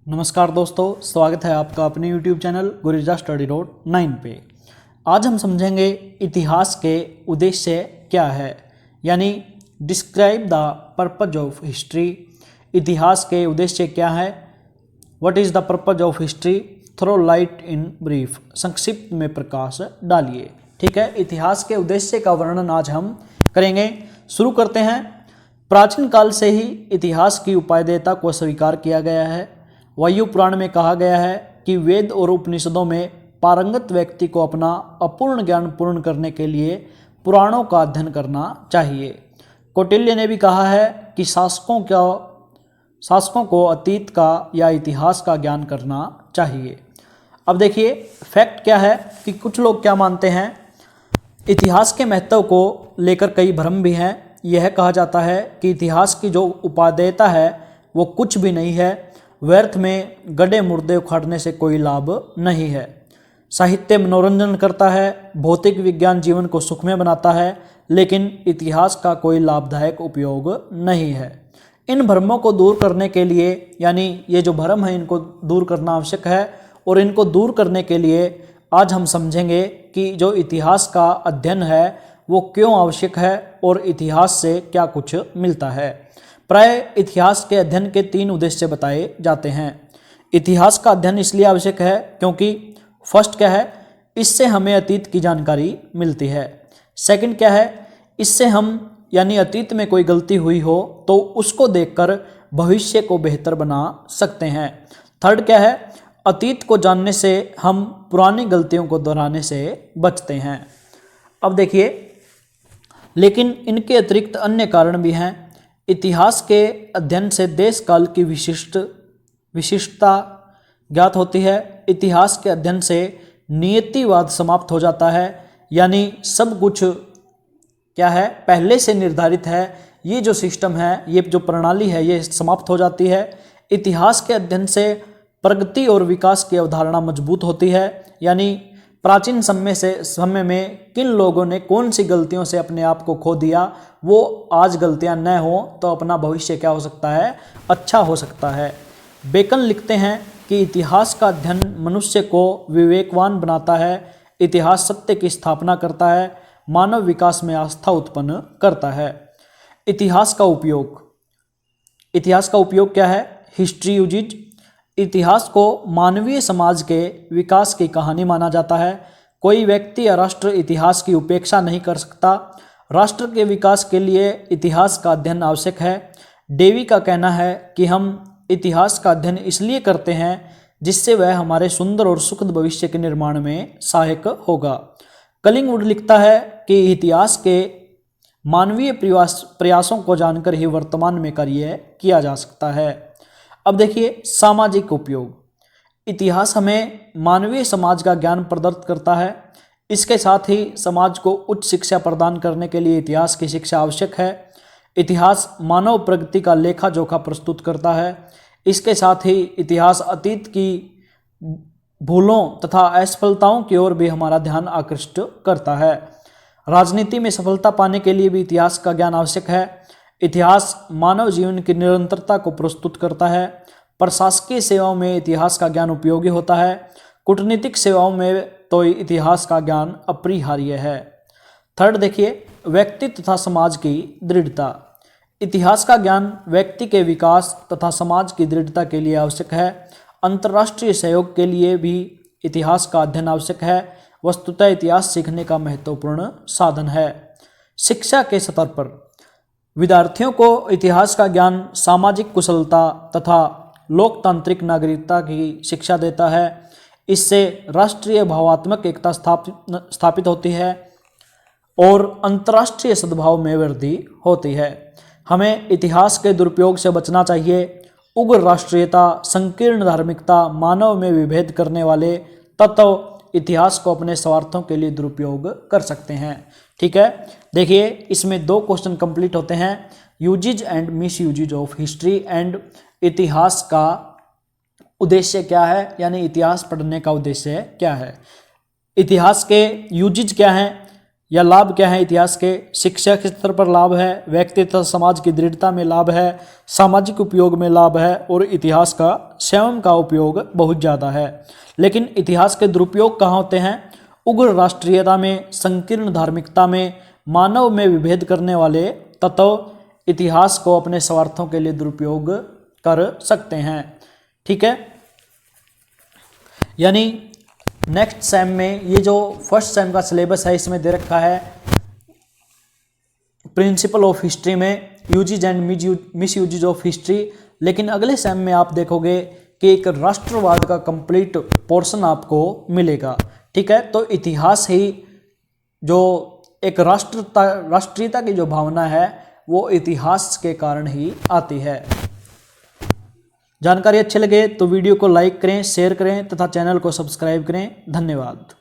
नमस्कार दोस्तों, स्वागत है आपका अपने YouTube चैनल गुरिजा स्टडी रोड 9 पे। आज हम समझेंगे इतिहास के उद्देश्य क्या है, यानी describe the purpose of history. इतिहास के उद्देश्य क्या है, what is the purpose of history, throw light in brief, संक्षिप्त में प्रकाश डालिए। ठीक है, इतिहास के उद्देश्य का वर्णन आज हम करेंगे। शुरू करते हैं। प्राचीन काल से ही इतिहास की उपादेयता को स्वीकार किया गया है। वायु पुराण में कहा गया है कि वेद और उपनिषदों में पारंगत व्यक्ति को अपना अपूर्ण ज्ञान पूर्ण करने के लिए पुराणों का अध्ययन करना चाहिए। कौटिल्य ने भी कहा है कि शासकों को अतीत का या इतिहास का ज्ञान करना चाहिए। अब देखिए, फैक्ट क्या है कि कुछ लोग क्या मानते हैं, इतिहास के महत्व को लेकर कई भ्रम भी हैं। यह कहा जाता है कि इतिहास की जो उपादेयता है वो कुछ भी नहीं है, व्यर्थ में गड्ढे मुर्दे उखाड़ने से कोई लाभ नहीं है। साहित्य मनोरंजन करता है, भौतिक विज्ञान जीवन को सुखमय बनाता है, लेकिन इतिहास का कोई लाभदायक उपयोग नहीं है। इन भ्रमों को दूर करने के लिए, यानी ये जो भ्रम है इनको दूर करना आवश्यक है, और इनको दूर करने के लिए आज हम समझेंगे कि जो इतिहास का अध्ययन है वो क्यों आवश्यक है और इतिहास से क्या कुछ मिलता है। प्राय इतिहास के अध्ययन के 3 उद्देश्य बताए जाते हैं। इतिहास का अध्ययन इसलिए आवश्यक है क्योंकि फर्स्ट क्या है, इससे हमें अतीत की जानकारी मिलती है। सेकंड क्या है, इससे हम यानी अतीत में कोई गलती हुई हो तो उसको देखकर भविष्य को बेहतर बना सकते हैं। थर्ड क्या है, अतीत को जानने से हम पुरानी गलतियों को दोहराने से बचते हैं। अब देखिए, लेकिन इनके अतिरिक्त अन्य कारण भी हैं। इतिहास के अध्ययन से देश काल की विशिष्टता ज्ञात होती है। इतिहास के अध्ययन से नियतिवाद समाप्त हो जाता है, यानी सब कुछ क्या है पहले से निर्धारित है। ये जो सिस्टम है, ये जो प्रणाली है, ये समाप्त हो जाती है। इतिहास के अध्ययन से प्रगति और विकास की अवधारणा मजबूत होती है, यानी प्राचीन समय में किन लोगों ने कौन सी गलतियों से अपने आप को खो दिया, वो आज गलतियां न हो तो अपना भविष्य क्या हो सकता है, अच्छा हो सकता है। बेकन लिखते हैं कि इतिहास का अध्ययन मनुष्य को विवेकवान बनाता है, इतिहास सत्य की स्थापना करता है, मानव विकास में आस्था उत्पन्न करता है। इतिहास का उपयोग क्या है, हिस्ट्री यूजेज। इतिहास को मानवीय समाज के विकास की कहानी माना जाता है। कोई व्यक्ति या राष्ट्र इतिहास की उपेक्षा नहीं कर सकता। राष्ट्र के विकास के लिए इतिहास का अध्ययन आवश्यक है। डेवी का कहना है कि हम इतिहास का अध्ययन इसलिए करते हैं जिससे वह हमारे सुंदर और सुखद भविष्य के निर्माण में सहायक होगा। कलिंगवुड लिखता है कि इतिहास के मानवीय प्रयासों को जानकर ही वर्तमान में कार्य किया जा सकता है। अब देखिए, सामाजिक उपयोग। इतिहास हमें मानवीय समाज का ज्ञान प्रदत्त करता है। इसके साथ ही समाज को उच्च शिक्षा प्रदान करने के लिए इतिहास की शिक्षा आवश्यक है। इतिहास मानव प्रगति का लेखा जोखा प्रस्तुत करता है। इसके साथ ही इतिहास अतीत की भूलों तथा असफलताओं की ओर भी हमारा ध्यान आकृष्ट करता है। राजनीति में सफलता पाने के लिए भी इतिहास का ज्ञान आवश्यक है। इतिहास मानव जीवन की निरंतरता को प्रस्तुत करता है। प्रशासकीय सेवाओं में इतिहास का ज्ञान उपयोगी होता है। कूटनीतिक सेवाओं में तो इतिहास का ज्ञान अपरिहार्य है। थर्ड देखिए, व्यक्ति तथा समाज की दृढ़ता। इतिहास का ज्ञान व्यक्ति के विकास तथा समाज की दृढ़ता के लिए आवश्यक है। अंतर्राष्ट्रीय सहयोग के लिए भी इतिहास का अध्ययन आवश्यक है। वस्तुतः इतिहास सीखने का महत्वपूर्ण साधन है। शिक्षा के स्तर पर विद्यार्थियों को इतिहास का ज्ञान सामाजिक कुशलता तथा लोकतांत्रिक नागरिकता की शिक्षा देता है। इससे राष्ट्रीय भावात्मक एकता स्थापित होती है और अंतर्राष्ट्रीय सद्भाव में वृद्धि होती है। हमें इतिहास के दुरुपयोग से बचना चाहिए। उग्र राष्ट्रीयता, संकीर्ण धार्मिकता, मानव में विभेद करने वाले तत्व इतिहास को अपने स्वार्थों के लिए दुरुपयोग कर सकते हैं। ठीक है, देखिए, इसमें 2 क्वेश्चन कंप्लीट होते हैं, uses and misuses of history and इतिहास का उद्देश्य क्या है, यानी इतिहास पढ़ने का उद्देश्य क्या है। इतिहास के यूजेज क्या हैं, या लाभ क्या है इतिहास के? शिक्षा के स्तर पर लाभ है, व्यक्ति तथा समाज की दृढ़ता में लाभ है, सामाजिक उपयोग में लाभ है और इतिहास का स्वयं का उपयोग बहुत ज़्यादा है। लेकिन इतिहास के दुरुपयोग कहाँ होते हैं? उग्र राष्ट्रीयता में, संकीर्ण धार्मिकता में, मानव में विभेद करने वाले तत्व इतिहास को अपने स्वार्थों के लिए दुरुपयोग कर सकते हैं। ठीक है, यानी नेक्स्ट सेम में ये जो फर्स्ट सेम का सिलेबस है इसमें दे रखा है प्रिंसिपल ऑफ हिस्ट्री में uses and misuses of history, लेकिन अगले सेम में आप देखोगे कि एक राष्ट्रवाद का कंप्लीट पोर्शन आपको मिलेगा। ठीक है, तो इतिहास ही जो एक राष्ट्रीयता की जो भावना है वो इतिहास के कारण ही आती है। जानकारी अच्छी लगे तो वीडियो को लाइक करें, शेयर करें तथा चैनल को सब्सक्राइब करें। धन्यवाद।